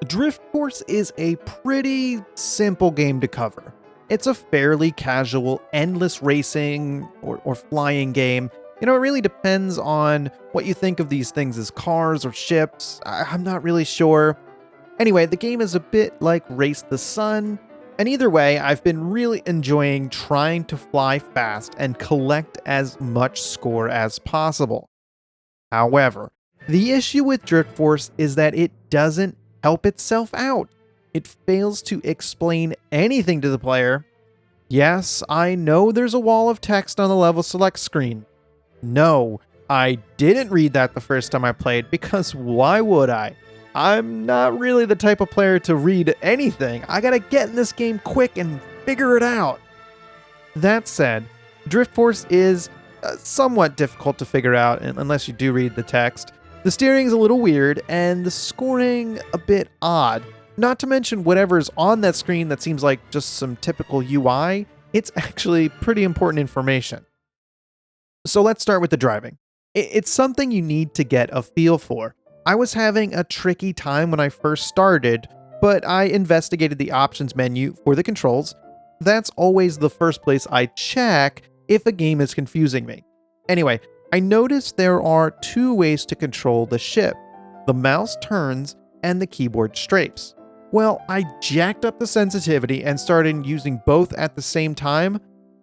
Driftforce is a pretty simple game to cover. It's a fairly casual, endless racing or flying game. It really depends on what you think of these things as cars or ships. I'm not really sure. Anyway, the game is a bit like Race the Sun, and either way, I've been really enjoying trying to fly fast and collect as much score as possible. However, the issue with Driftforce is that it doesn't help itself out. It fails to explain anything to the player. Yes, I know there's a wall of text on the level select screen. No, I didn't read that the first time I played, because why would I? I'm not really the type of player to read anything. I gotta get in this game quick and figure it out. That said, Driftforce is somewhat difficult to figure out unless you do read the text. The steering is a little weird, and the scoring a bit odd. Not to mention whatever's on that screen that seems like just some typical UI, it's actually pretty important information. So let's start with the driving. It's something you need to get a feel for. I was having a tricky time when I first started, but I investigated the options menu for the controls. That's always the first place I check if a game is confusing me. Anyway, I noticed there are two ways to control the ship: the mouse turns and the keyboard strafes. Well, I jacked up the sensitivity and started using both at the same time.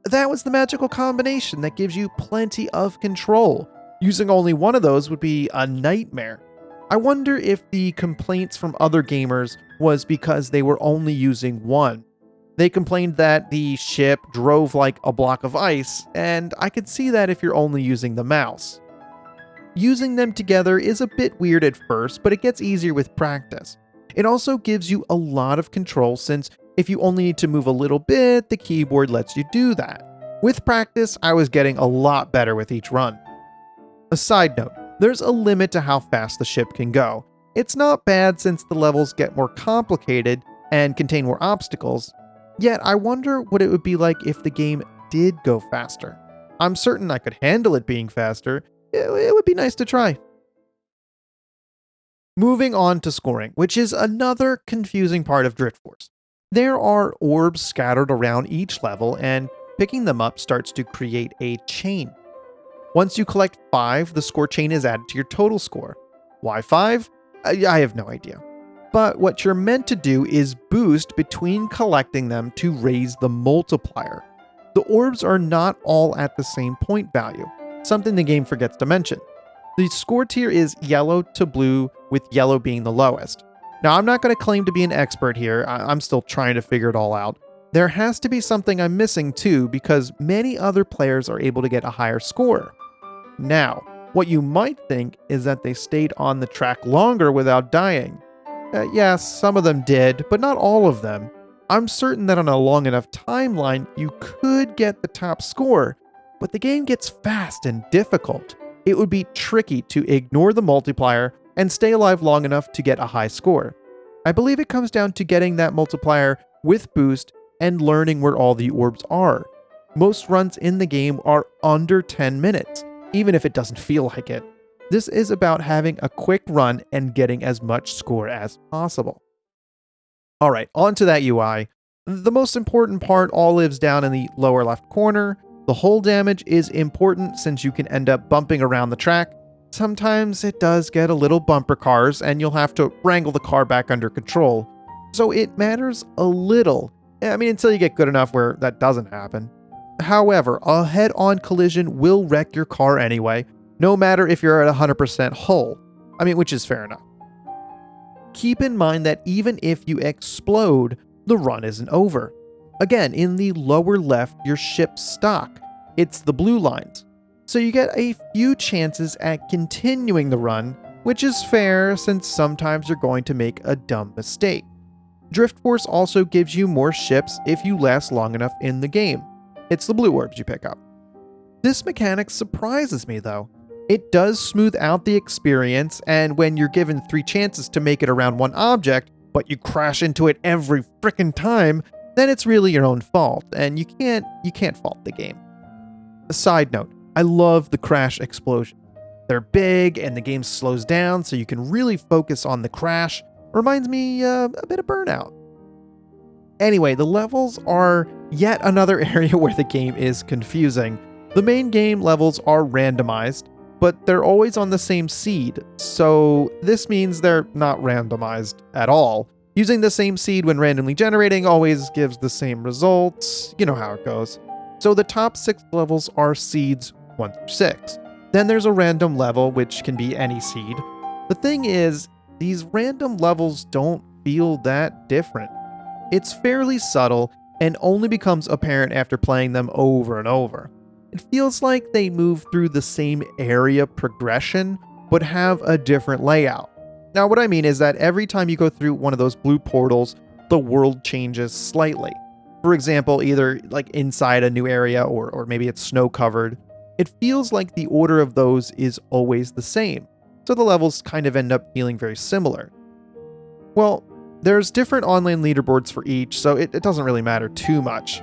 That was the magical combination that gives you plenty of control. Using only one of those would be a nightmare. I wonder if the complaints from other gamers was because they were only using one. They complained that the ship drove like a block of ice, and I could see that if you're only using the mouse. Using them together is a bit weird at first, but it gets easier with practice. It also gives you a lot of control, since if you only need to move a little bit, the keyboard lets you do that. With practice, I was getting a lot better with each run. A side note, there's a limit to how fast the ship can go. It's not bad since the levels get more complicated and contain more obstacles, yet I wonder what it would be like if the game did go faster. I'm certain I could handle it being faster. It would be nice to try. Moving on to scoring, which is another confusing part of Driftforce. There are orbs scattered around each level, and picking them up starts to create a chain. Once you collect 5, the score chain is added to your total score. Why 5? I have no idea. But what you're meant to do is boost between collecting them to raise the multiplier. The orbs are not all at the same point value, something the game forgets to mention. The score tier is yellow to blue, with yellow being the lowest. Now, I'm not going to claim to be an expert here. I'm still trying to figure it all out. There has to be something I'm missing too, because many other players are able to get a higher score. Now, what you might think is that they stayed on the track longer without dying. Yes, some of them did, but not all of them. I'm certain that on a long enough timeline, you could get the top score, but the game gets fast and difficult. It would be tricky to ignore the multiplier and stay alive long enough to get a high score. I believe it comes down to getting that multiplier with boost and learning where all the orbs are. Most runs in the game are under 10 minutes, even if it doesn't feel like it. This is about having a quick run and getting as much score as possible. Alright, on to that UI. The most important part all lives down in the lower left corner. The hull damage is important since you can end up bumping around the track. Sometimes it does get a little bumper cars and you'll have to wrangle the car back under control. So it matters a little. Until you get good enough where that doesn't happen. However, a head-on collision will wreck your car anyway, no matter if you're at 100% hull. Which is fair enough. Keep in mind that even if you explode, the run isn't over. Again, in the lower left, your ship's stock. It's the blue lines. So you get a few chances at continuing the run, which is fair since sometimes you're going to make a dumb mistake. Driftforce also gives you more ships if you last long enough in the game. It's the blue orbs you pick up. This mechanic surprises me though. It does smooth out the experience, and when you're given 3 chances to make it around one object, but you crash into it every frickin' time, then it's really your own fault, and you can't fault the game. A side note, I love the crash explosion. They're big and the game slows down so you can really focus on the crash. Reminds me a bit of Burnout. Anyway, the levels are yet another area where the game is confusing. The main game levels are randomized, but they're always on the same seed, so this means they're not randomized at all. Using the same seed when randomly generating always gives the same results. You know how it goes. So the top 6 levels are seeds 1 through 6. Then there's a random level, which can be any seed. The thing is, these random levels don't feel that different. It's fairly subtle and only becomes apparent after playing them over and over. It feels like they move through the same area progression, but have a different layout. Now, what I mean is that every time you go through one of those blue portals, the world changes slightly. For example, either like inside a new area or maybe it's snow covered. It feels like the order of those is always the same, so the levels kind of end up feeling very similar. Well, there's different online leaderboards for each, so it doesn't really matter too much.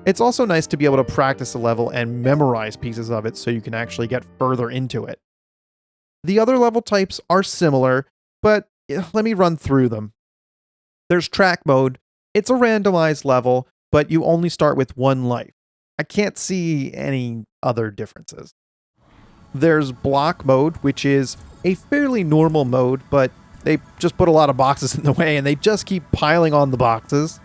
It's also nice to be able to practice a level and memorize pieces of it so you can actually get further into it. The other level types are similar, but let me run through them. There's track mode. It's a randomized level, but you only start with 1 life. I can't see any other differences. There's block mode, which is a fairly normal mode, but they just put a lot of boxes in the way and they just keep piling on the boxes.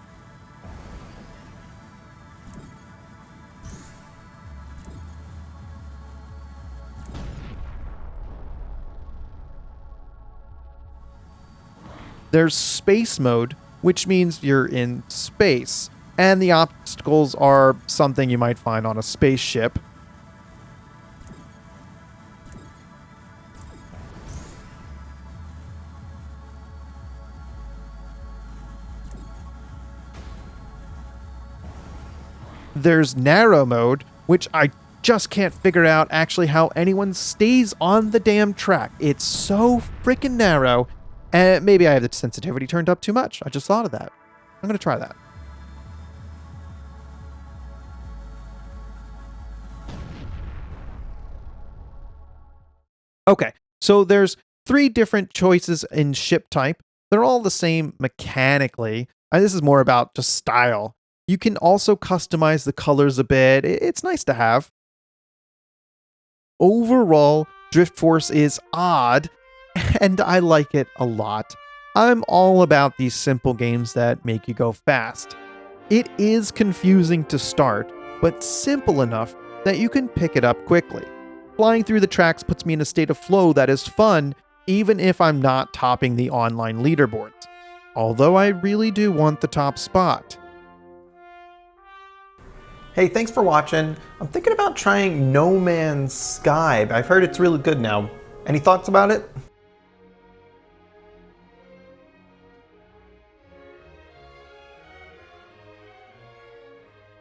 There's space mode, which means you're in space, and the obstacles are something you might find on a spaceship. There's narrow mode, which I just can't figure out actually how anyone stays on the damn track. It's so freaking narrow. And maybe I have the sensitivity turned up too much. I just thought of that. I'm going to try that. Okay, so there's 3 different choices in ship type. They're all the same mechanically. And this is more about just style. You can also customize the colors a bit. It's nice to have. Overall, Driftforce is odd, and I like it a lot. I'm all about these simple games that make you go fast. It is confusing to start, but simple enough that you can pick it up quickly. Flying through the tracks puts me in a state of flow that is fun, even if I'm not topping the online leaderboards. Although I really do want the top spot. Hey, thanks for watching. I'm thinking about trying No Man's Sky. I've heard it's really good now. Any thoughts about it?